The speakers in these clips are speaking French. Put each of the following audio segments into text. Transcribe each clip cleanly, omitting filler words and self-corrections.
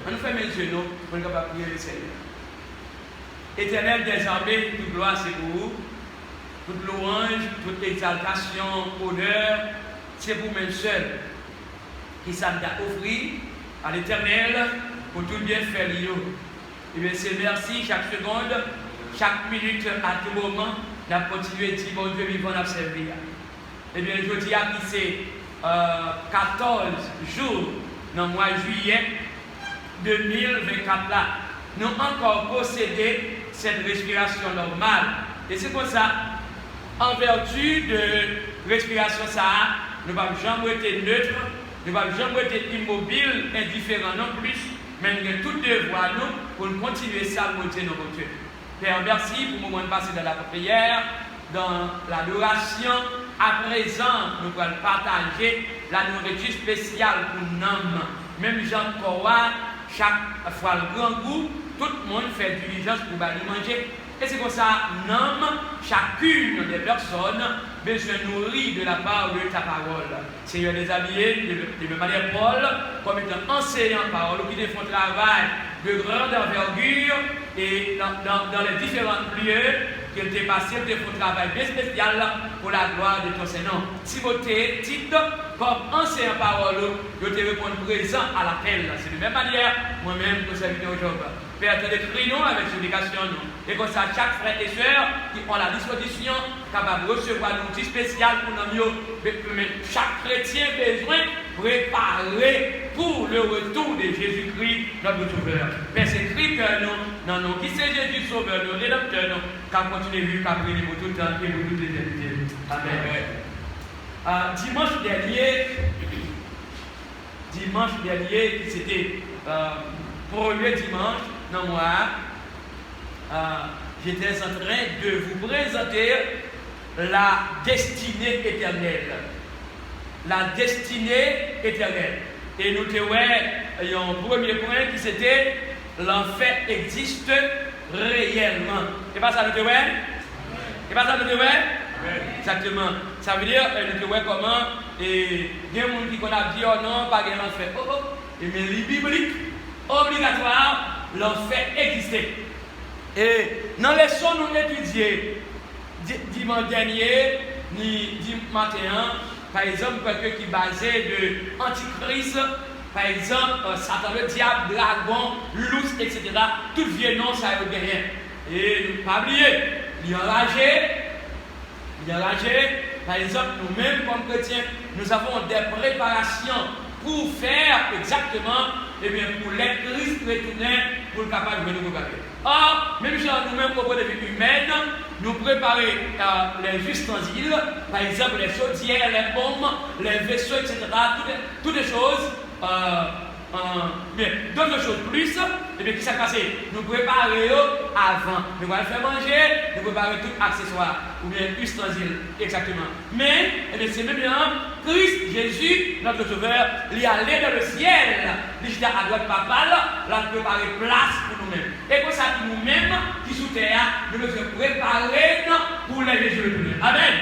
On nous fait mes yeux, nous, on est capable de prier le Seigneur. Éternel des armées, toute gloire c'est pour vous. Toute louange, toute exaltation, honneur, c'est pour vous-même seul qui ça nous a offert à l'Éternel pour tout bien faire. Et bien c'est merci chaque seconde, chaque minute, à tout moment, de continuer à dire mon Dieu vivant à servir. Et bien je dis à qui c'est 14 jours dans le mois de juillet 2024 là, nous encore possédé cette respiration normale. Et c'est comme ça, en vertu de respiration ça, nous ne pouvons jamais être neutre, nous ne pouvons jamais être immobile, indifférent non plus, mais nous avons tout devoir nous pour continuer ça, monter notre Dieu. Père, merci pour le moment de passer dans la prière, dans l'adoration. À présent, nous allons partager la nourriture spéciale pour nous. Même Jean Kowa, chaque fois le grand goût, tout le monde fait diligence pour aller manger. Et c'est comme ça, nomme chacune des personnes besoin nourrir de la part de ta parole. Seigneur, les habillés de manière Paul, comme étant enseignant parole, qui font un travail de grande envergure et dans les différents lieux qu'il t'est passé, il font un travail bien spécial pour la gloire de ton Seigneur. Si vous êtes titre comme enseignant parole, je te réponds présent à l'appel. C'est de la même manière, moi-même, que serviteur aujourd'hui. Père, te décris-nous avec supplication, et comme ça, chaque frère et soeur qui ont la disposition, capable de recevoir l'outil spécial pour nous, chaque chrétien besoin préparer pour le retour de Jésus-Christ, notre Sauveur. Père, c'est écrit que nous, non, qui c'est Jésus Sauveur, nous, rédempteur, nous, qu'à continuer à vivre, qu'à prier pour tout le temps et pour toute l'éternité. Amen. Dimanche dernier, c'était premier dimanche, non, moi, j'étais en train de vous présenter la destinée éternelle. La destinée éternelle. Et nous avons un premier point qui c'était l'enfer existe réellement. C'est pas ça nous avons? C'est pas ça nous avons? Exactement. Ça veut dire nous avons comment et il y a des gens qui ont dit oh non, pas de l'enfer. Et mais les bibliques obligatoire, l'enfer existait. Et dans les leçons nous étudions dimanche dernier, ni dimanche matin, par exemple, quelqu'un qui est basé de Antichrist, par exemple, Satan, le diable, dragon, loup, etc. Tout vieux nom, ça veut dire rien. Et ne pas oublier, il est enragé. Par exemple, nous-mêmes, comme chrétiens, nous avons des préparations pour faire exactement, et bien pour les Christ retourner pour le capable de nous préparer. Or, même si nous-mêmes, au point de vue humain, nous préparer les ustensiles, par exemple les chaudières, les pommes, les vaisseaux, etc., toutes les choses, bien, d'autres choses plus, et bien, qui s'est passé? Nous préparer avant. Nous allons faire manger, nous préparer tout accessoire, ou bien ustensile, exactement. Mais, eh bien, c'est même bien, Christ, Jésus, notre Sauveur, il est allé dans le ciel, il était à droite papale, là, nous préparer place pour nous-mêmes. Et pour ça, nous-mêmes, qui sous terre, nous devons préparer pour les Jésus retourner. Amen.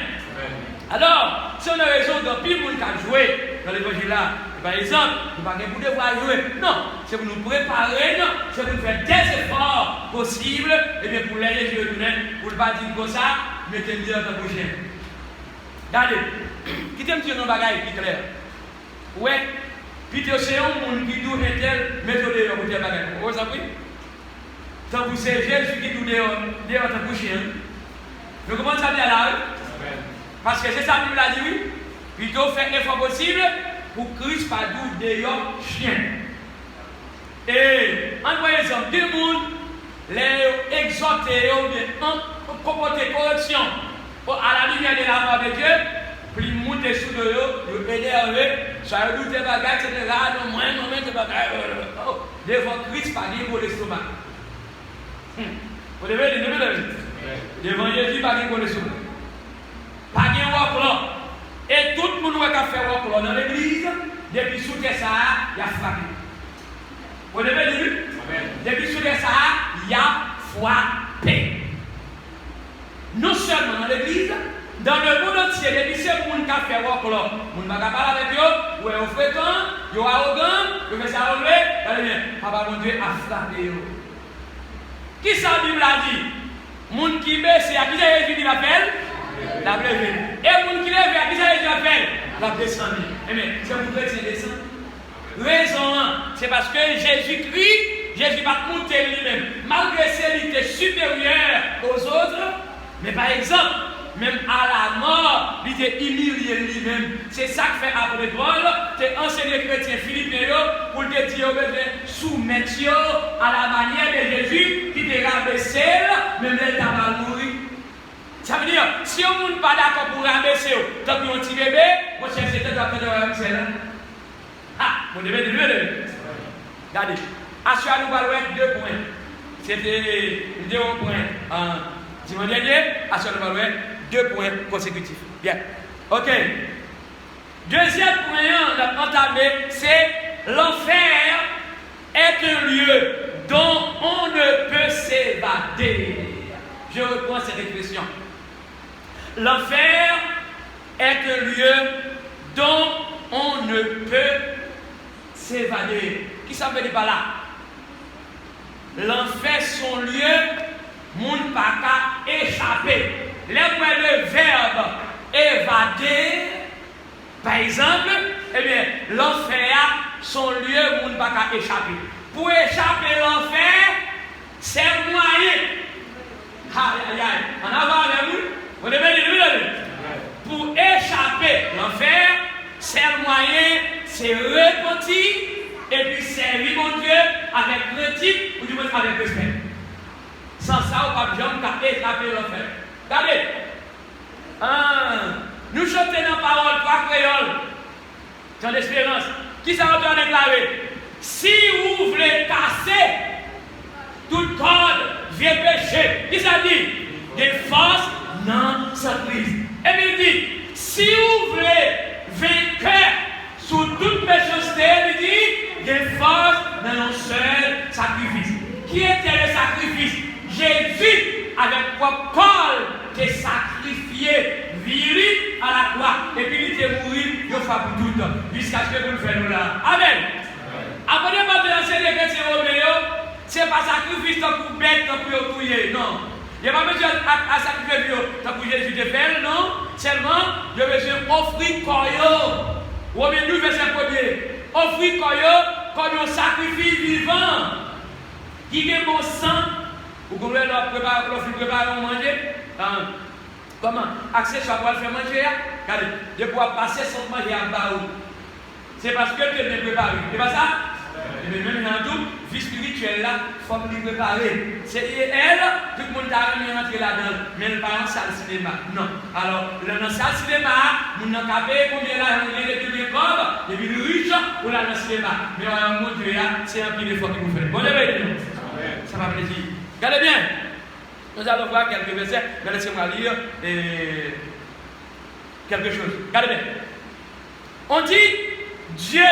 Alors, si on a raison de pile monde qui a joué dans l'évangile là, par exemple, nous ne pouvons pas devoir jouer. Non, c'est pour nous préparer, c'est pour nous faire des efforts possibles, et bien pour les Jésus retourner, pour ne pas dire comme ça, mettez-le dans ta prochaine. Regardez, qui t'aime dire nos bagages plus clair? Ouais, puis c'est un monde qui doit être méthode pour tes bagages. Vous comprenez? Tant que c'est Jésus qui doit dehors ta prochaine. Nous commençons à dire là, parce que c'est ça que Bible a dit, oui. Plutôt faire l'effort possible pour Christ pas d'où dehors chien. Et en voyant deux mondes, les exhorter, comporter correction à la lumière de la voix de Dieu, puis monter sous le haut, énervé, ça veut dire des bagages, etc. Non, moins, des bagages. Devant Christ, pas dire pour l'estomac. Vous devez dire, devant Jésus, pas dire pour l'estomac. Pas de wok. Et tout le monde qui a fait wok dans l'église, depuis sous ça, il y a frappé. Vous devez dire, depuis sous ça, il y a frappé. Non seulement dans l'église, dans le monde entier, depuis ce monde qui a fait wok, on ne va pas parler avec eux, ou est fréquent, ou arrogant, ou fait ça relever, papa mon Dieu a frappé. Qui ça la Bible a dit? Moun qui baisse, à qui ça Jésus dit l'appel? La levé. Et moun qui lève, à qui ça Jésus l'appel? La descendre. Eh bien, c'est pour que c'est descendre. Raison, c'est parce que Jésus-Christ, Jésus va monter lui-même. Malgré qu'il était supérieur aux autres, mais par exemple, même à la mort, il était humilié lui-même. C'est ça que fait après Paul, c'est enseigné chrétien philippien pour te dire soumettre à la manière de Jésus qui te rabaissé, même elle t'a mal mourir. Ça veut dire, si on n'est pas d'accord pour rabaisser, tant qu'on petit bébé, moi je sais que tu dois faire celle-là. Ah, mon bébé de lui. Regardez, à ce nous allons être 2 points. C'était 2 points. Dimanche dernier, à ce nous allons être 2 points consécutifs. Bien. Ok. Deuxième point à entamer, c'est l'enfer est un lieu dont on ne peut s'évader. Je reprends cette expression. L'enfer est un lieu dont on ne peut s'évader. Qui ça veut dire par là? L'enfer, son lieu, moun pas qu'à échapper. Le verbe évader, par exemple, eh bien, l'enfer, son lieu, moun pas qu'à échapper. Pour échapper l'enfer, c'est un moyen. Aïe, aïe, aïe. En avant avec vous, vous devez dire, pour échapper l'enfer, c'est un moyen, c'est repentir et puis servir mon Dieu avec pratique ou du moins avec respect. Sans ça, on ne peut pas échapper l'enfer. Regardez. Nous chantons dans la parole 3 créoles. Dans l'espérance. Qui ça va déclarer? Si vous voulez casser toute corde, vieux péché. Qui ça dit? Des forces non surprises. Et bien il dit, si vous voulez vainqueur sous toute méchanceté, il dit, des forces dans un seul sacrifice. Qui était le sacrifice? Jésus, avec quoi Paul t'est sacrifié, viré à la croix, et puis il était mouru, il a fait pour tout, jusqu'à ce que vous le faites là. Amen. Après, maintenant, c'est les chrétiens européens, c'est pas sacrifice pour bête, pour tuer, non. Il n'y a pas besoin à sacrifier pour Jésus de faire, non. Seulement, il y a besoin d'offrir corps. Romains 12, verset 1er. Offrir corps comme un sacrifice vivant, qui est bon sang. Vous pouvez leur préparer à manger. Comment? Accessoire pour le faire manger. Regardez, de pouvoir passer sans manger à bas. C'est parce que tu es bien préparé. C'est pas ça? Mais même dans tout, vie spirituelle là, il faut lui préparer. C'est elle, tout le monde a remis rentrer là-dedans. Mais le parent, ça le cinéma. Non. Alors, dans le cinéma, nous avons capé combien là, on est depuis les pauvres, depuis les riches, pour aller dans le cinéma. Mais mon Dieu, c'est un petit effort que vous faites. Bon, ça va plaisir. Regardez bien. Nous allons voir quelques versets, mais laissez-moi lire quelque chose. Regardez bien. On dit, Dieu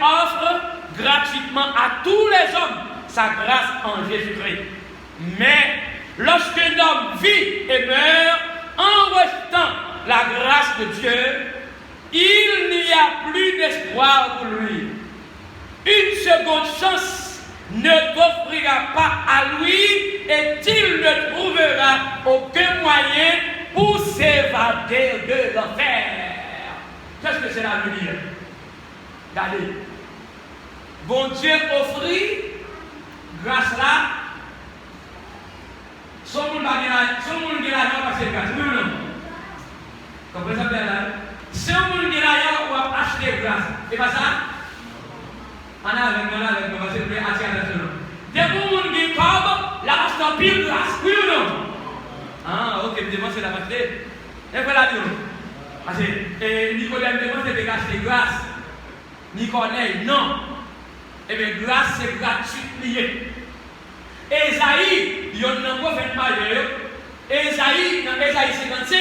offre gratuitement à tous les hommes sa grâce en Jésus-Christ. Mais lorsqu'un homme vit et meurt en rejetant la grâce de Dieu, il n'y a plus d'espoir pour lui. Une seconde chance ne t'offrira pas à lui et il ne trouvera aucun moyen pour s'évader de l'enfer. Qu'est-ce que cela veut dire? Regardez. Bon Dieu offrit grâce là. Son monde qui a passé grâce. Oui ou non? Comme ça, si on monde qui a acheté grâce, c'est pas ça? On a avec nous, parce que vous attirer l'attention. Dès que vous avez comme la pasteur pile grâce. Oui ou non? Ah, ok, vous demandez la pasteur. Et voilà, parce que Nicolas me demande de acheter grâce. Nicolas, non. Eh bien, grâce, c'est gratuit. Esaïe, il y a un prophète majeur. Esaïe, dans Esaïe 55,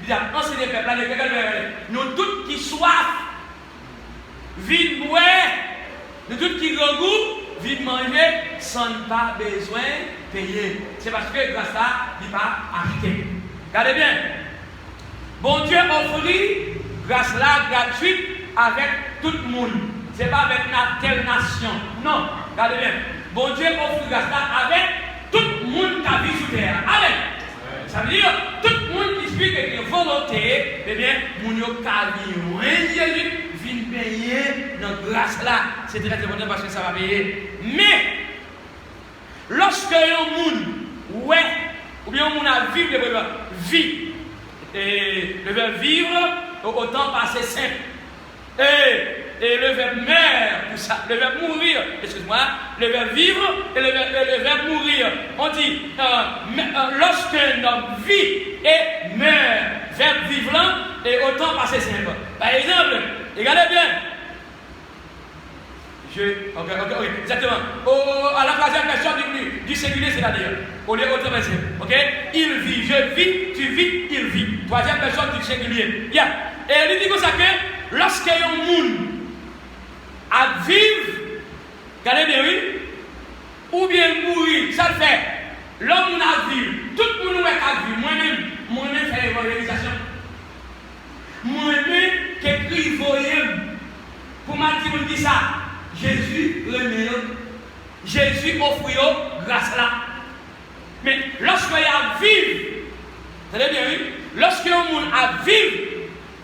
il a enseigné le peuple, nous tous qui soif, vide boire, nous tous qui regoûtent, vide manger, sans pas besoin de payer. C'est parce que grâce à ça, il n'est pas acheté. Regardez bien. Bon Dieu offrit grâce là gratuite avec tout le monde. Ce n'est pas avec une telle nation. Non, regardez bien. Bon Dieu offre grâce là avec tout le monde qui vit sur terre. Amen. Ça veut dire tout le monde qui explique que volonté, eh bien, mon yo qui Jésus vient payer dans grâce là. C'est très important parce que ça va payer. Mais lorsque un monde ouais ou bien on a vivre le verbe vie et le verbe vivre autant passer simple et le verbe meurt pour ça, le verbe mourir, excuse-moi, le verbe vivre et le verbe mourir. On dit lorsqu'un homme vit et meurt, verbe vivant et autant passer simple. Par exemple, regardez bien. Ok, exactement. À la troisième personne du singulier, c'est-à-dire, au lieu autre verset. Ok? Il vit, je vis, tu vis, il vit. Troisième personne du singulier. Yeah. Et il dit comme ça que lorsqu'il y a un monde à vivre, regardez bien, oui, ou bien mourir, ça le fait. L'homme a vivre, tout le monde a vivre. Moi-même, faire l'évangélisation. Moi-même, qui écrit pour m'a dit ça. Jésus remet, Jésus offre grâce là. Mais lorsqu'il y a vivre, vous savez bien, oui, lorsqu'il y a un monde à vivre,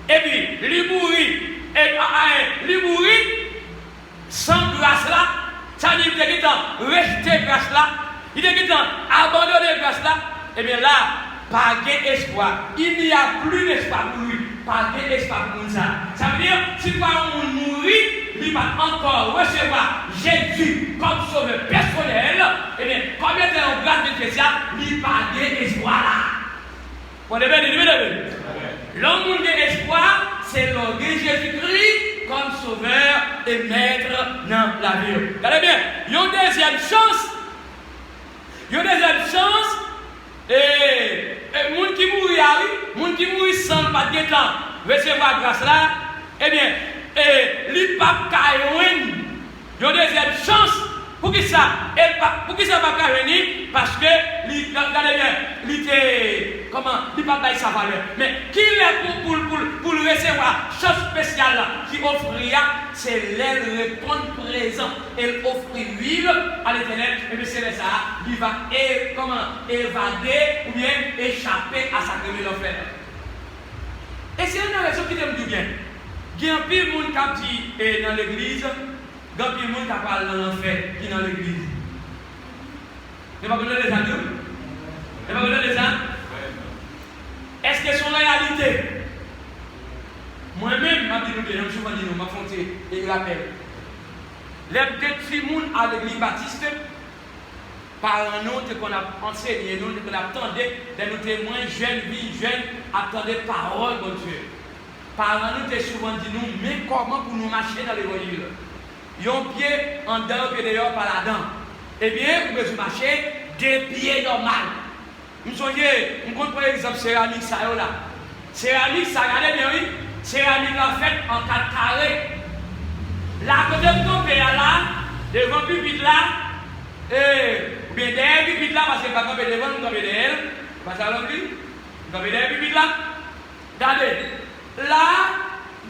et puis il mourit, sans grâce là, ça veut dire qu'il est rejeter grâce là, il est abandonner grâce là, et bien là, pas d'espoir. Il n'y a plus d'espoir pour lui, pas d'espoir pour ça. Ça veut dire, si pas un monde mourit, il va encore recevoir Jésus comme sauveur personnel, et bien, combien de temps grâce de spécial, il n'a pas d'espoir là. Vous avez bien. L'homme de l'espoir, c'est l'homme de Jésus-Christ comme sauveur et maître dans la vie. Regardez bien, il y a une deuxième chance. Et les gens qui mourent sans pas de temps recevoir grâce là, eh bien, les papes caïouines, il y a une deuxième chance. Pour qui ça? Pour qui ça va pas venir? Parce que, regardez bien, il pas bailler sa valeur. Mais qui est pour recevoir chose spéciale qui offre rien, c'est l'aile répondre présent. Elle offre l'huile à l'éternel, et bien c'est ça, il va évader ou bien échapper à sa première l'enfer. Et c'est une raison qui t'aime du bien. Il y a un pire monde qui dit dans l'église. Il y a un monde qui parle dans l'enfer, qui est dans l'église. Vous ne connaissez pas les amis? Vous ne connaissez pas les Est-ce que c'est une réalité? Moi-même, je me souvent dit, je me fais et rappel. Les petits monde à l'église baptiste, par nous, qu'on a enseigné, nous, qu'on attendait, de nos témoins jeunes, attendaient parole de Dieu. Par nous, souvent dit, nous, mais comment pour nous marcher dans l'évangile? Un pied en dedans, un pied dehors par là-dedans. Eh bien, vous pouvez marcher deux pieds normaux. Vous voyez, on compte par exemple céramique, ça là. Céramique, ça regardez bien, oui. Céramique en fait en 4 carrés. Là, côté de ton pays là, devant le pupitre là, ou bien derrière le pupitre là, parce que pas camper devant, nous camper derrière. Pas ça l'oubli. Nous camper derrière le pupitre là. Regardez. Là,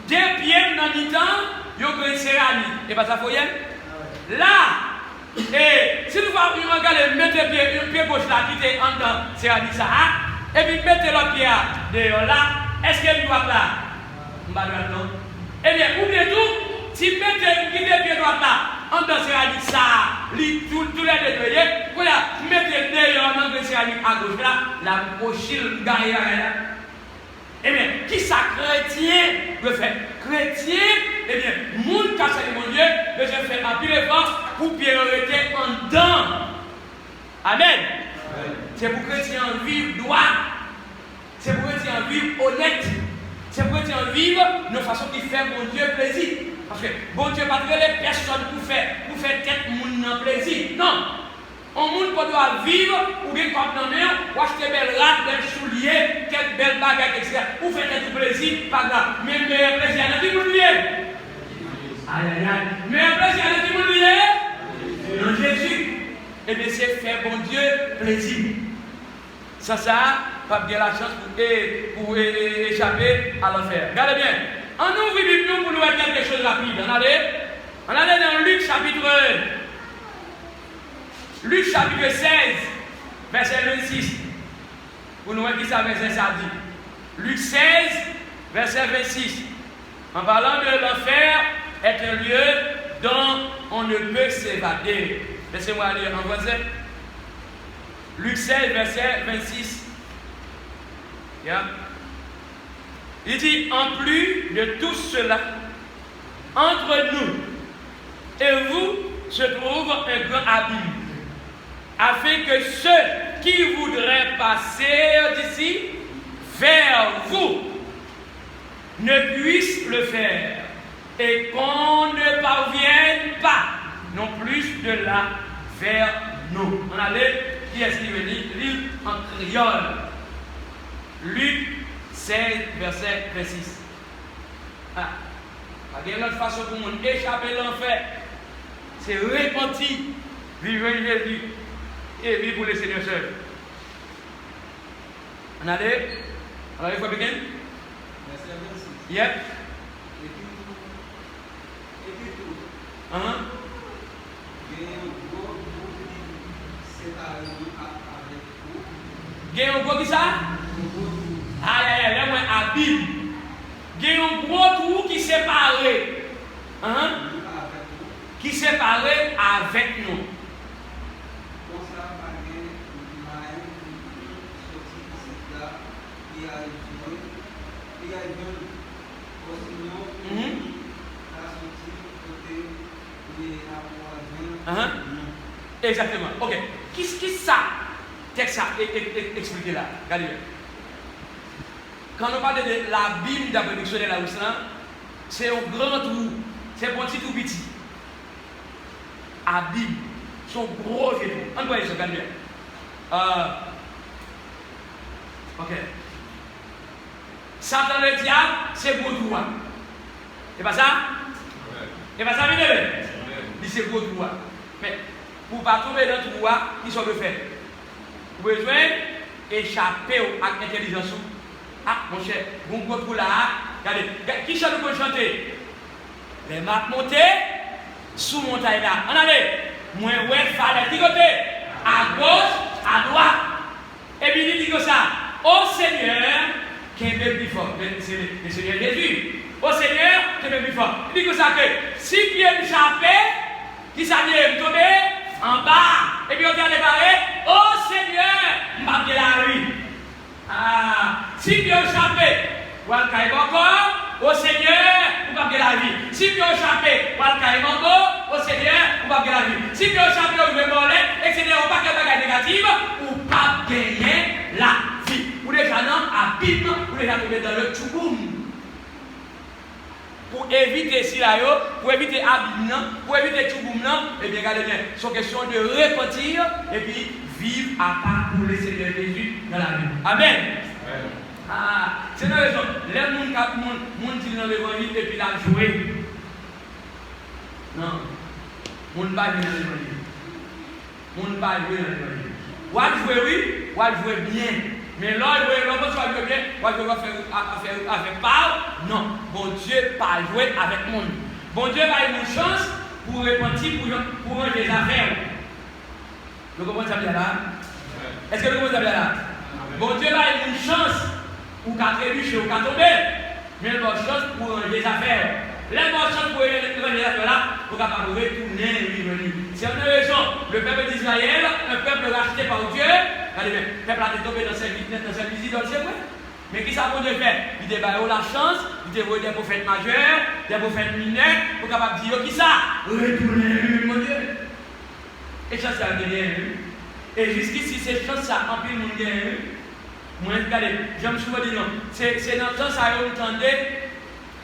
deux pieds dans le temps. Yo une céramique, et pas ça faut y aller. Là, et si nous allons regarder, mettez un pied gauche là, qui est en dedans, céramique ça, et puis mettez l'autre pied dehors là, est-ce qu'il doit là? Non. Eh bien, oubliez tout, si mettez le pied droit là, en dedans céramique ça, tous les deux, voilà, mettez dehors dans le céramique à gauche là, la pochille gagne là. Eh bien, qui ça chrétien veut faire? Chrétien, eh bien, monde qui a servi mon Dieu, veut faire un pile effort pour priorité en dedans. Amen. C'est pour chrétien vivre droit. C'est pour chrétien vivre honnête. C'est pour chrétien vivre de façon qui fait mon Dieu plaisir. Parce que bon Dieu n'a pas de personne pour faire tête mon plaisir. Non. On monde qui doit vivre, ou bien comme dans le ou acheter belles rates, belles souliers, quelques belles baguettes, etc. Ou faire du plaisir, pas grave. Mais le meilleur plaisir, il y a des monde lié. Aïe aïe aïe. Le meilleur plaisir, il y a des monde lié. Non, Jésus. Eh bien, c'est faire bon Dieu plaisir. Ça, pas bien la chance pour échapper à l'enfer. Regardez bien. On ouvre la Bible pour nous voir quelque chose de rapide. Regardez. On allait dans Luc chapitre 16, verset 26. Pour nous voir qui ça verset ça dit. Luc 16, verset 26. En parlant de l'enfer, est un lieu dont on ne peut s'évader. Laissez-moi lire en voisin. Luc 16, verset 26. Yeah. Il dit, en plus de tout cela, entre nous et vous se trouve un grand abîme, afin que ceux qui voudraient passer d'ici vers vous ne puissent le faire, et qu'on ne parvienne pas non plus de là vers nous. On allait, qui est-ce qui veut lire en créole? Luc 16, verset 26. Il y a une autre façon pour nous échapper à l'enfer. C'est repentir, vivre Jésus et vivre pour le Seigneur seul. On allait? Alors il faut begin? Yep. Gen yon gros qui ça? Là, moi, abîme. Gen yon gros trou qui séparé. Qui séparé avec nous. Exactement. Ok. Qui ça? Texte ça expliqué là. Regardez bien. Quand on parle de l'abîme de la production de la Russie, c'est un grand trou. C'est un petit tout petit. Abîme. Son gros trou. On voit ça, regardez bien. Ok. Satan le diable, c'est gros trou. C'est pas ça? C'est pas ça, vous dit c'est gros trou. Mais pour ne pas tomber dans le trou, qui sont le fait? Vous avez besoin d'échapper à l'intelligence. Ah, mon cher, vous me retrouvez là. Regardez, qui chante pour chanter? Les marques montées sous montagne là. On allait. Moi, ouais, fallait. Qui côté? À gauche, à droite. Et puis il dit comme ça. Ô Seigneur, qui est plus fort. Le Seigneur Jésus. Ô Seigneur, qui est plus fort. Il dit comme ça que si Dieu m'échappait, qui ça vient me tomber en bas. Et puis on dit à déclarer, ô Seigneur, je vais la rue. Si Dieu échappé, ou al caïm encore, au Seigneur, vous pas la vie. Si Dieu échappé, ou al caïm encore, au Seigneur, vous pas la vie. Si Dieu échappé, vous pouvez voler, etc. Ou pas de bagages négatifs, ou pas gagner la vie. Ou déjà non, abîme, ou déjà tomber dans le tchouboum. Pour éviter Silayo, pour éviter abîme, pour éviter tchouboum, et bien regardez bien, c'est une question de repentir et puis vivre à part pour le Seigneur Jésus dans la vie. Amen. C'est une raison. Les gens qui sont dans l'évangile et puis la jouer. Non. On ne va pas jouer dans l'évangile. On ne va pas jouer dans l'évangile. On va jouer, oui, on va jouer bien. Mais là, on va jouer bien, on va faire avec part. Non. Bon Dieu pas jouer avec le monde. Bon Dieu va avoir une chance pour repentir, pour ranger les affaires. Vous comprenez ça bien là? Est-ce que vous comprenez ça bien là? Bon Dieu va avoir une chance pour qu'à trébucher ou qu'à tomber, mais il va chance pour ranger les affaires. La chance pour ranger les affaires là, pour qu'à pas retourner. C'est une raison. Le peuple d'Israël, un peuple racheté par Dieu, regardez bien, le peuple a été tombé dans cette visite dans le ciel. Mais qui ça pour Dieu faire? Il débarque la chance, il dévoile des prophètes majeurs, des prophètes mineurs, pour capable dire qui ça? Retournez, mon Dieu. Et chance ça a gagné. Et jusqu'ici, c'est chance ça a empilé mon Dieu. Moi, regardez, j'aime souvent dire non. C'est dans le temps ça vous entendez.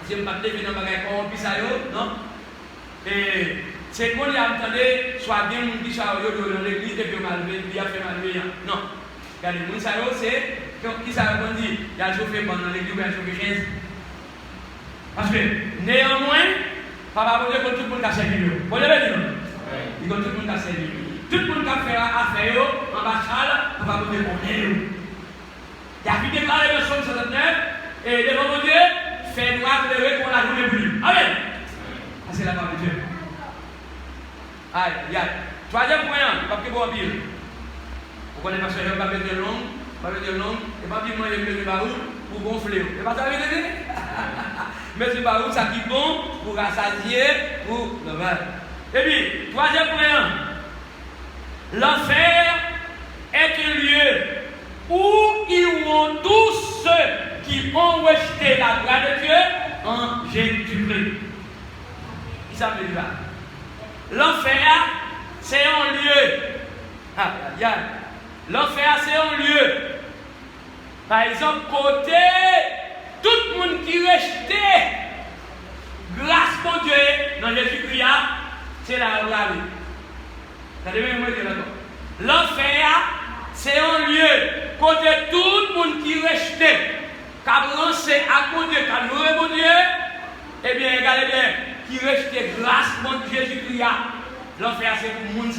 C'est un papier qui est dans le bagage corrompu ça, non? Et c'est qu'on y a entendu, soit bien mon qui soit dans l'église et puis on a fait malveillant. Non. Regardez, mon ça c'est qui ça veut dire? Il y a chauffé pendant l'église, il y a chauffé 15. Parce que néanmoins, papa veut dire que tout le monde a servi. Vous voyez bien, non? Il dit que tout le monde a servi. Tout le monde qui a fait affaire en bachal, papa veut dire qu'on est. Il a vu déclarer le Somme 69 et devant mon Dieu, fait droit de lever pour la journée voulue. Amen. Ça c'est la parole de Dieu. Aïe, aïe. Troisième point, pas que bon pile. Vous connaissez parce que je ne vais pas mettre de long, et pas dire moi je mets barou pour gonfler. Et pas ça veut dire mais c'est barou ça qui est bon pour rassasier, pour le mal. Et puis, troisième point, l'enfer est un lieu où ils vont tous ceux qui ont rejeté la gloire de Dieu en Jésus-Christ. Qui ça veut dire? L'enfer, c'est un lieu. L'enfer, c'est un lieu. Par exemple, côté, tout le monde qui rejetait grâce pour Dieu dans Jésus-Christ, c'est la gloire. L'enfer, c'est un lieu. Côté tout le monde qui rejetait, qui a lancé à mon Dieu, qui a loué mon Dieu, eh bien, regardez bien, qui rejetait grâce pour Jésus-Christ. L'enfer, c'est pour le monde.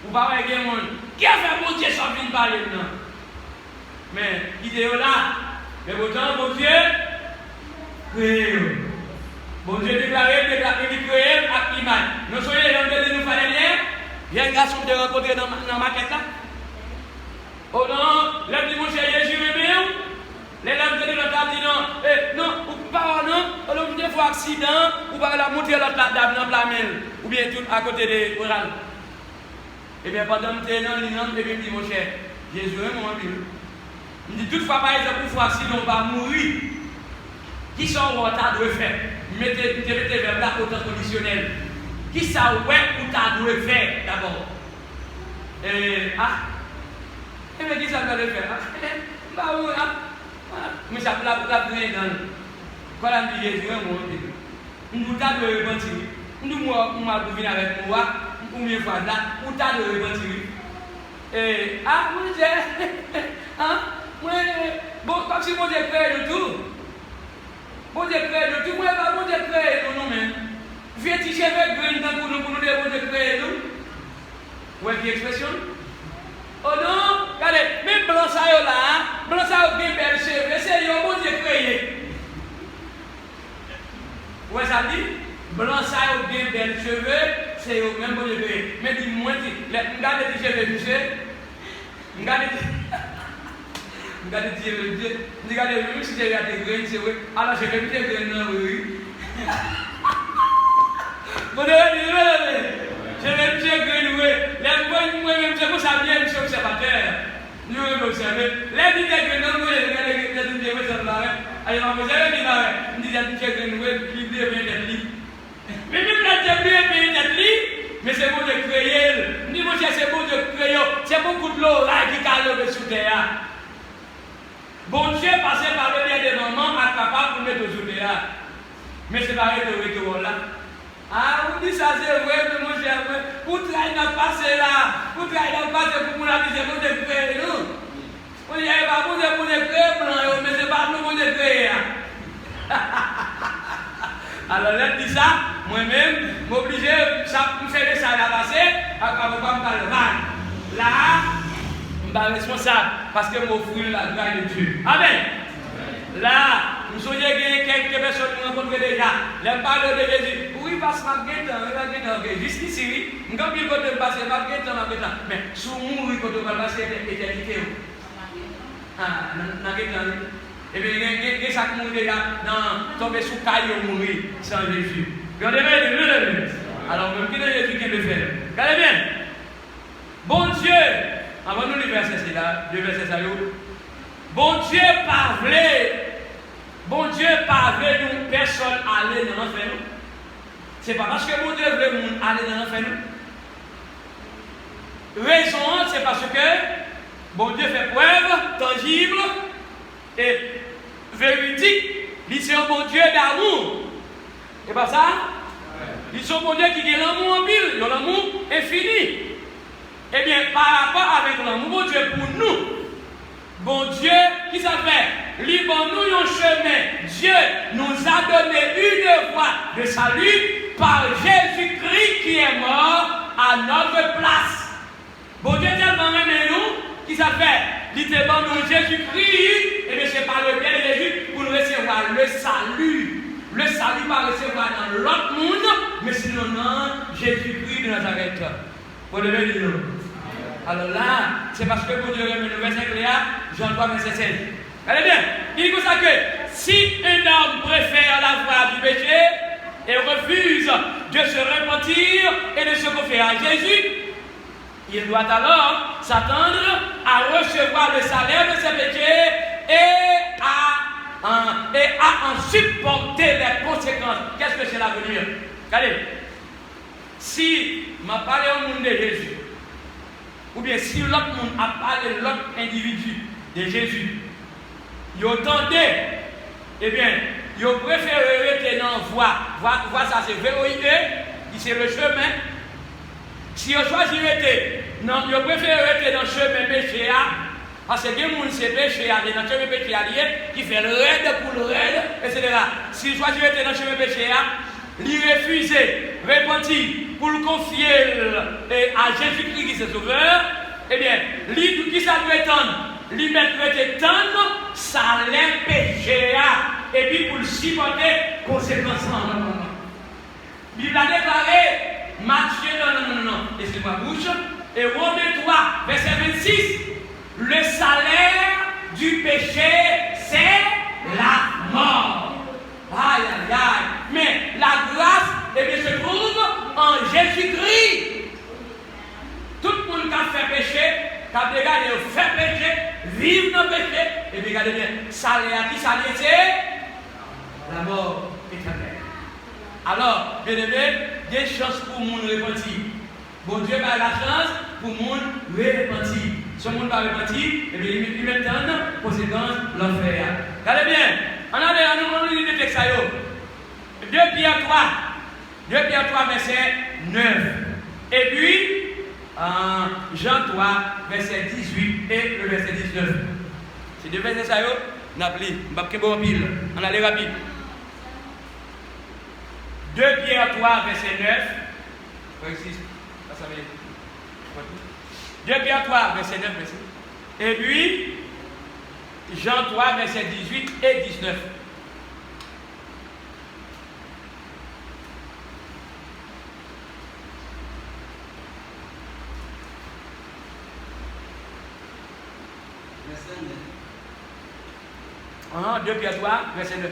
Vous parlez avec les gens qui a fait mon Dieu sans venir parler maintenant. Mais l'idée là, mais pourtant, mon Dieu, créé. Mon Dieu déclaré, créé à l'image. Nous sommes les gens de nous faire rien. Il y a un garçon que j'ai rencontré dans ma maquette là. Oh non, l'homme dit mon cher Jésus, les lames de l'autre dit non, non, ou pas, non, l'homme dit faut accident, ou pas la montrer l'autre dame dans la main, ou bien tout à côté de l'oral. Et bien pendant que tu es dans l'inan, et bien dit mon cher, Jésus est mon ami. Il dit toutefois par exemple, pour fois sinon on va mourir. Qui sont en retard de faire? Mettez vers là au temps conditionnel. Qui ça ouais ou t'as dû faire d'abord? Et bien qui ça doit le faire? Bah oui, mais ça peut la brûler dans le. Quand on dit Jésus est mon ami. Nous t'as de repentir. Nous moi venir avec moi. Combien de fois là, où t'as de repentir? Mon Dieu, bon, comme si mon Dieu crée de tout. Mon Dieu crée de tout, moi, pas mon Dieu crée de nous, mais. Viens t'y cheveux green pour nous dire mon Dieu crée de nous. Vous voyez l'expression? Oh non, regardez, même blanc ça là, blanc ça bien belle cheveux, c'est mon Dieu créé. Vous voyez ça dit? Blanc ça bien belle cheveux. C'est au même bon Dieu. Mais dis-moi, regardez les cheveux, monsieur. Regardez les cheveux, regardez même si j'ai regardé graines, c'est vrai. Alors je vais me dire graines, oui. Bon, je vais me dire graines, oui. Moi-même, c'est pour ça bien, monsieur observateur. Nous, observer. Les dit des graines, oui, regardez les dit, oui, ça va. Alors, vous avez dit, on dit des graines, oui, l'idée vient d'être libre. Mais même la tête mais c'est bon de créer. Ni mon cher, c'est bon de créer. C'est beaucoup de l'eau là qui a levé sous terre. Bon Dieu passé par le bien des moments capable de mettre sous terre. Mais c'est pareil de retour là. Vous dites ça, c'est vrai, mais mon cher, pour travailler dans le passé là, pour travailler dans le passé pour nous la vie, c'est bon de créer. On dit, pas bon de créer blanc, mais c'est pas bon de créer. Alors, là, dit ça, moi-même, m'obliger, ça me fait ça à passer, à ne pas me parler mal. Là, je suis responsable, parce que je m'offre la gloire de Dieu. Amen. Là, je me souviens que quelques personnes m'ont rencontré déjà. Les parlent de Jésus. Oui, parce que je jusqu'ici, oui. Je ne sais pas passer, mais si on mourit quand on va passer l'éternité. Et bien, il y a chaque monde déjà tomber sous caillou mourir sans Jésus. Alors, même qui est Jésus qui le fait? Regardez bien. Bon Dieu, avant nous, le verset, c'est là, le verset, ça y est. Bon Dieu parle nous, personne aller dans l'enfer. C'est pas parce que bon Dieu veut nous aller dans l'enfer. Raison, c'est parce que bon Dieu fait preuve tangible et véridique. Il est un bon Dieu d'amour. C'est pas ça? Il est un bon Dieu qui a l'amour en pile, l'amour infini. Eh bien, par rapport avec l'amour, bon Dieu pour nous, bon Dieu, qui ça fait? Libre-nous un chemin. Dieu nous a donné une voie de salut par Jésus-Christ qui est mort à notre place. Bon Dieu tellement aimé nous, qui ça fait? Littéralement nous Jésus-Christ, et bien c'est par le bien de Jésus pour nous recevoir le salut. Le salut va recevoir dans l'autre monde, mais sinon, non, Jésus-Christ de Nazareth. Vous devez dire. Alors là, c'est parce que pour Dieu remet le verset clair, Jean 3, verset 16. Allez bien, il dit comme ça que si un homme préfère la voie du péché et refuse de se repentir et de se confier à Jésus, il doit alors s'attendre à recevoir le salaire de ses péchés et à en supporter les conséquences. Qu'est-ce que c'est l'avenir? Regardez, si je parle au monde de Jésus, ou bien si l'autre monde a parlé de l'autre individu de Jésus, ils ont tenté, eh bien, ils ont préféré rester dans la voie. Voie, ça c'est vérité, c'est le chemin. Si ils ont choisi de rester, non, ils ont préféré rester dans le chemin péché, parce que les gens c'est péché, dans le chemin péché, qui fait le raid pour le raid, etc. Si ils choisissent de rester dans le chemin péché, ils refusent, repentir, pour le confier à Jésus-Christ qui est sauveur, eh bien, lui qui ça doit étendre, lui mettre étendre, ça l'est péché, et puis pour le supporter, conséquences. La Bible a déclaré, Matthieu, non, excusez-moi, bouche, et Romains 3, verset 26, le salaire du péché, c'est la mort. Aïe, aïe, aïe. Mais la grâce, eh bien, se trouve en Jésus-Christ. Tout le monde qui a fait péché, qui a regardé, fait péché, vivre dans le péché, et bien, regardez bien, salaire qui ça c'est la mort éternelle. Alors, bien aimé, il y a des chances pour le monde repentir. Bon Dieu a la chance pour le monde repentir. Si le monde va repentir, et bien, il met en conséquence l'enfer. Regardez bien, on a des textes. 2 Pierre 3, verset 9. Et puis, Jean 3, verset 18 et le verset 19. C'est deux versets, on a appelé, on a les rapide. 2 Pierre 3, verset 9. 2 Pierre 3, verset 9. Et puis, Jean 3, verset 18 et 19. Ah, 2 Pierre 3, verset 9.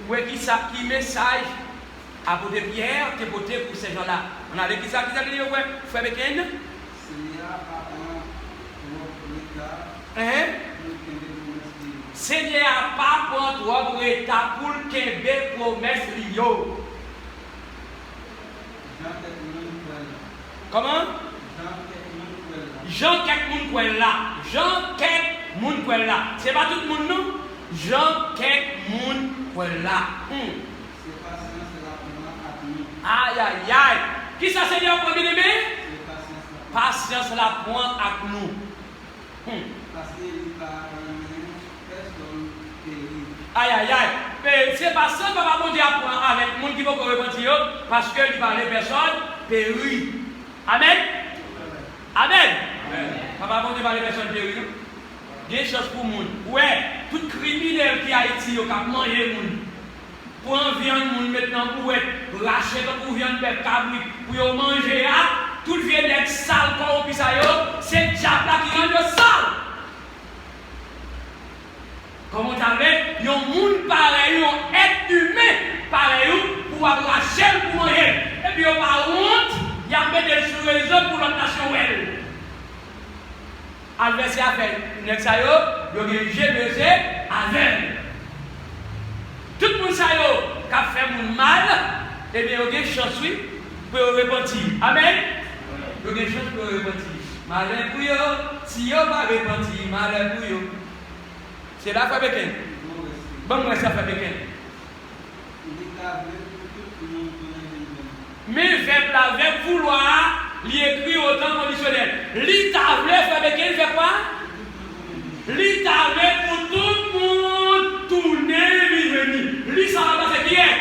Oui, qui message à porter Pierre, qui porté pour ces gens-là. On a qui ça dit, ouais, frère Beken? Seigneur n'a pas prendre droit pour l'état pour le Québec promesse Rio. Comment? Jean Kekmounkwella. Jean Kekmounkwella. C'est pas tout le monde, non? Jean Kekmounkwella. Aïe, aïe, aïe. Qui ça, Seigneur, pour bien aimé? Patience la pointe à nous. Aïe, aïe, aïe. Mais c'est pas ça que va bon Dieu apprendre avec les gens qui vont repentir parce qu'il parle de personnes périr. Amen. Amen. Papa bon Dieu parle de personnes périr. Il y a des choses pour les gens. Ouais, tout criminel qui a Haïti, qui a mangé les gens. Pour en viande, maintenant, pour racheter pour viande de cabri, pour manger, tout vient d'être sale, corrompu, c'est le diable qui rend le sale. Comme on savait, il y a un monde pareil, un être humain pareil, pour racheter pour manger. Et puis, on a honte, il y a des sur les autres pour notre nation. Adversaire a fait, il y a un GBC avec. Tout le monde qui a fait mal, eh bien, il y a une chance pour repentir. Amen. Il y a une chance pour repentir. Malin pour eux, si vous ne pas repentir, malin pour eux. C'est la foi Pékin. Bon, moi, c'est la foi Pékin. Mais faible avec vouloir, il écrit au temps conditionnel. L'itavle, foi Pékin, il fait quoi? L'itavle pour tout le monde tourner, venir. Lui, ça va passer qui est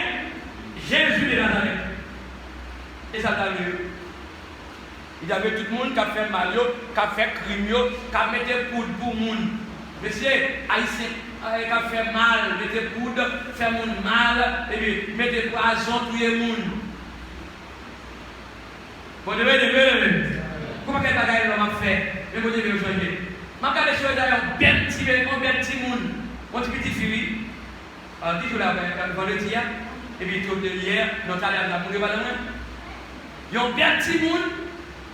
Jésus de Nazareth. Et ça t'a vu. Il a observé tout le monde qui a fait mal, qui a fait crime, qui a mis poudre pour le monde. Monsieur, haïtien, qui a fait mal, mettez poudre, fait le monde mal, et puis mettez poison, tuer le monde. Vous devez, comment qu'elle a fait? Mais vous devez le changer. Je regarde les choses d'ailleurs, un petit monde, un petit fille, toujours là, vendredi, et puis tout hier, notre allée à la moule, il y a un petit monde,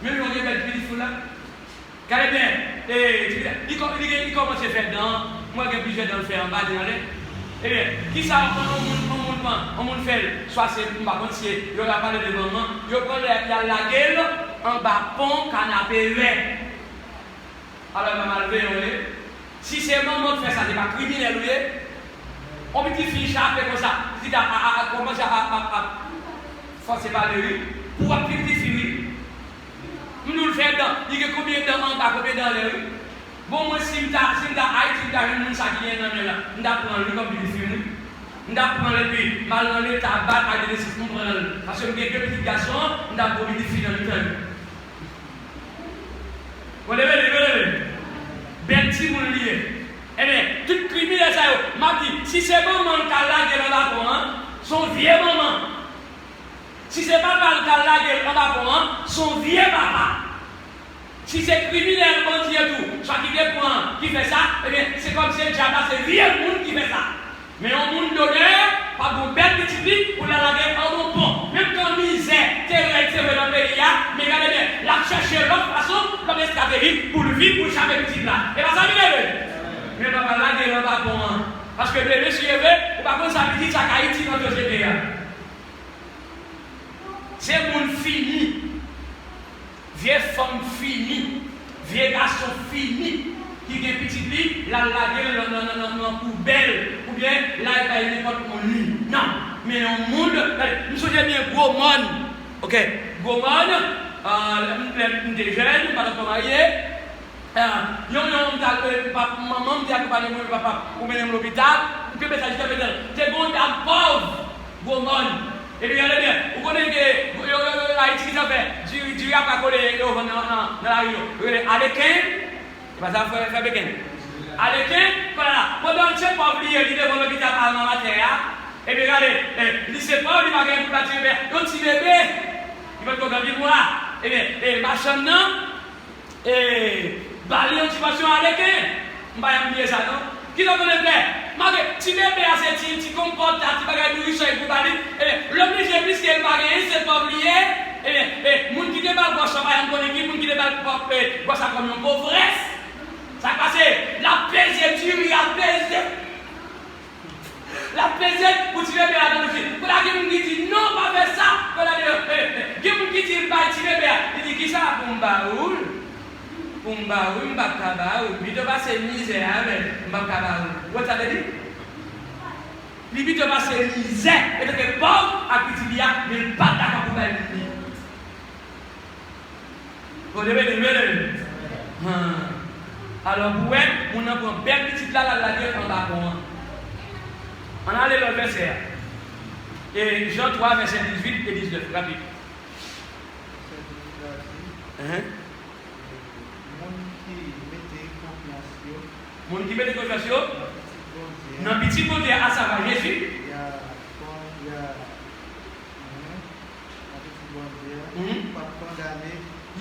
même si on est un petit fou là. Regardez bien, il commence à faire dans, moi j'ai plusieurs dans le faire en bas, eh bien, qui ça, on monde fait, soit c'est, par contre, si il y a parlé de maman, il prend la gueule en bas, pont, canapé, vert. Alors, maman, si c'est maman qui fait ça, c'est pas criminel, oui. On peut dire fille chaque comme ça, si tu as commencé à forcer par le riz, pour un petit fille. Nous le faisons, il y a combien de temps, combien dans le riz. Bon, moi, si tu as Haïti, tu as un monde qui est dans le riz, on apprend le riz comme il filme. On apprend le riz, mal dans le tabac, à des décisions, parce que nous avons deux petits garçons, on apprend le riz dans le temps. Vous levez, ben petit monde lié. Eh bien, tout criminel, ça m'a dit, si c'est maman qui a la gueule en bas, son vieux maman. Si c'est papa qui a la gueule en bas, son vieux papa. Si c'est criminel, on dit tout, soit qui fait ça, eh bien, c'est comme si c'est vieux monde qui fait ça. Mais on monde d'honneur, pas de belle petite vie, pour la gueule en bon pont. Même quand misère, terre dans le pays, mais regardez bien, la chercher l'autre façon, l'homme est stratégique pour le vivre, pour chaque petit là. Et bien, ça vient. Mais papa, la gueule en bas, parce que le monsieur est vrai, ou par contre, ça veut dire que ça a Haïti dans le société. C'est mon fini. Vieille femme fini. Vieux garçon fini. Qui est petit lit, la gueule dans la poubelle. Ou bien, là, il n'y a pas de lit. Non. Mais au monde, nous sommes bien gros monde. Ok. Gros monde, des jeunes, pas de mariés. Maman dit accompagner mon papa pour mener à l'hôpital, ou que ça c'est bon dame pauvre, bon monde. Et puis regardez bien, vous connaissez que Haïti qui fait, du rap à coller dans la rue. Alequin, ça fait Pékin. Alequin, voilà, pendant que c'est pas oublié, il est devant l'hôpital à la matière. Et puis regardez, il ne sait pas, il va gagner pour la tuer, donc petit bébé, il va être comme moi. Et bien, ma chambre, non, et. Bali en situation avec elle, je vais oublier ça, non? Qui doit le faire? Si bébé a cette petit comporte, tu vas gagner du richesse pour Bali, l'obligé puisqu'elle va gagner, c'est pas oublié, et moun qui déballe pour ça, par exemple, moun qui déballe pour ça comme une pauvresse, ça passe, la plaisir, tu lui as plaisir. La plaisir pour tirer bébé à ton fils. Pour la gueule qui dit non, pas faire ça. Pour la gueule qui dit pas tirer bébé, il dit qui ça pour m'baoul? Umbaoul, mbakabaoul, il te passe misère avec mbakabaoul. Vous savez dit? Il te passe misère, et donc pauvre à Pitilia, mais pas d'accord pour la vie. Vous devez lever. Alors, pour elle, on a un bel petit là, la gueule en bas pour moi. On a allé le verset. Et Jean 3, verset 18 et 19, rapide. Mon qui met des confiance dans le petit côté à savoir Jésus.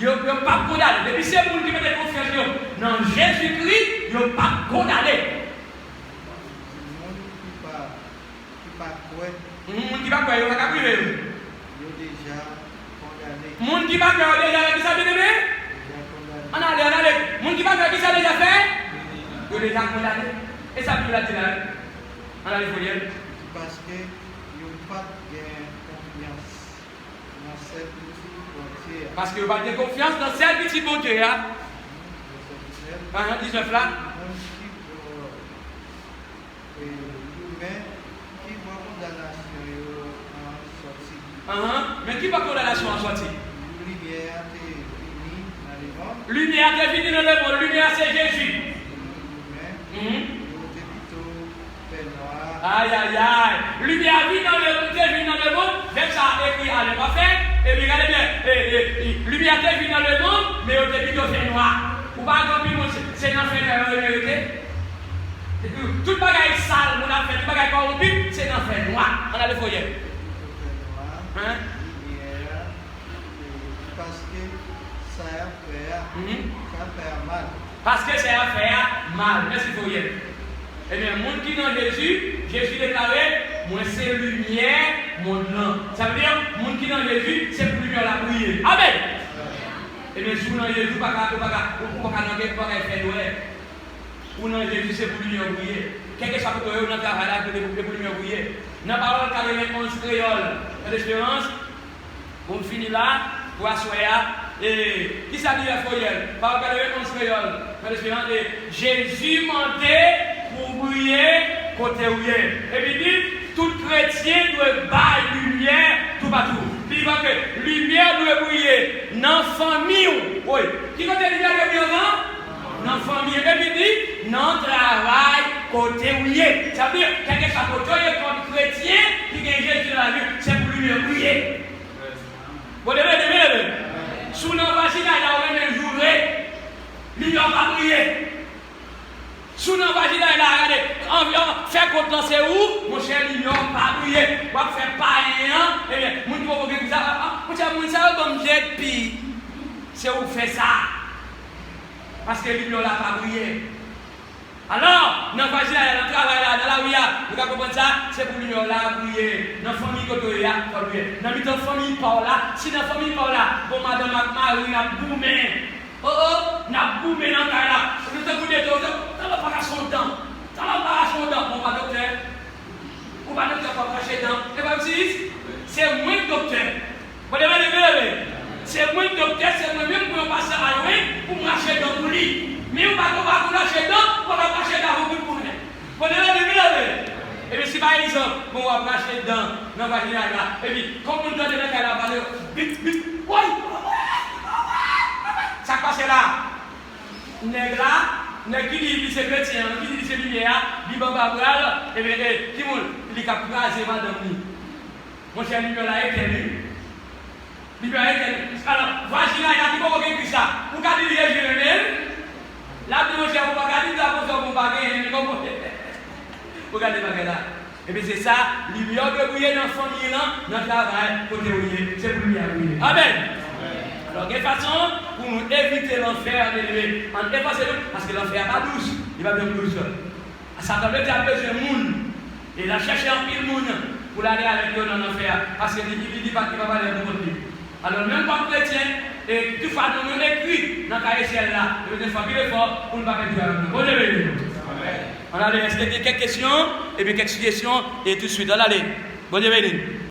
Il n'y a pas condamné. Depuis c'est mon qui met des confiance dans Jésus-Christ, il n'y a pas condamné. Mon qui va quoi, il va pas priver. Mon qui va quoi, déjà qui ça bien aimé? On allez. Mon qui va quoi, qui ça déjà fait? Il est déjà condamné. Et ça peut la dire là. On a les folies. Parce que il n'y a pas de confiance dans cette petite bonté. Parce que il n'y a pas de confiance dans cette petite bonté. 19 là. Mais qui va condamnation en sortie? Lumière est finie dans le monde. Lumière c'est Jésus. Aïe. Lumière vit dans le monde. Même ça écrit à ne pas faire. Et puis regardez bien, lumière est venue dans le monde, mais au début, il fait noir. Ou pas grand c'est dans le vérité. Tout le bagage sale, on a fait, tout le bagage corrompu, c'est dans le noir. On a le foyer. Hein? Parce que ça fait mal. Parce que c'est à faire mal. Merci foyer. Eh bien, le monde qui est dans Jésus, Jésus déclaré, moi c'est lumière, mon nom. Ça veut dire, le monde qui est dans Jésus, c'est pour lumière la briller. Amen. Eh bien, si vous dans Jésus, pas faire noir. Ou dans Jésus, c'est pour lumière briller. Quel que soit le travail, on a travaillé là pour lumière briller. Dans la parole, quand il y a 11 créoles d'espérance, on finit là, pour asseoir. Et qui s'habille la foyer? Par rapport à 11 créoles d'espérance, Jésus mentait pour briller côté où il est. Et puis il dit, tout chrétien doit bailler lumière tout partout. Puis il va que lumière doit briller dans la famille. Oui. Qui côté lumière doit briller dans la famille? Et puis il dit, dans le travail côté où il est. Ça veut dire, quelque chose côté où il est comme chrétien qui gagne Jésus dans la vie, c'est pour lumière briller. Vous devez lever. Sous nos vaccins, il a même joué. Lumière va briller. Sous nos vaccins, il a regardé. Faire contre c'est où? Mon cher, lumière va briller. On va faire pas rien. Eh bien, mon pauvre que ça. Mon cher, comme j'ai pis. C'est où fait ça. Parce que lumière n'a pas brillé. Alors, dans le vaccin, dans le travail, dans la rue, vous avez compris ça? C'est pour lumière là briller. Dans la famille, côté là, pour briller. Dans la famille, par là. Si dans la famille, par là, bon, madame Marie, n'a boumé. N'a boumé dans le cas là. Nous avons dit, ça va pas son temps. Ça va pas son temps. On va docteur. On va docteur pour cacher dedans. Et pas si c'est moins de docteur. Vous devez lever. C'est moins de docteur, c'est moi-même pour passer à loin pour marcher dans le lit. Mais on va marcher dedans, on va marcher dans le lit. Vous devez lever. Et puis si par exemple, on va marcher dedans, dans la vagina là. Et puis, comme on donne dans la valeur, ça passe là. Nègre là, qui dit c'est chrétien, qui dit c'est lumière, dit bababral, et bien, qui dit qu'il a crasé madame. Mon cher lumière là est éternue. Lumière est éternue. Alors, vagina, il y a dit qu'on écrit ça. Vous avez dit que je l'aime. Là, mon cher, vous avez dit que vous avez dit que vous avez dit. Regardez ma là. Et bien c'est ça, lumière de briller dans la famille, dans le travail, côté briller, c'est pour lumière briller. Amen. Alors, quelle façon pour nous éviter l'enfer d'élever? En effacer parce que l'enfer n'est pas douce, il va bien douce. Satan veut dire besoin de monde. Et il a cherché un pile de monde pour aller avec eux dans l'enfer. Parce qu'il dit pas qu'il va parler de votre vie. Alors, même comme chrétien, et tout fois nous écrit dans le cahier ciel là, il faut faire plus fort pour ne pas perdre Dieu avec nous. Bonne nuit. On a quelques questions, et puis quelques suggestions, et tout de suite, on allez. Bonne nuit.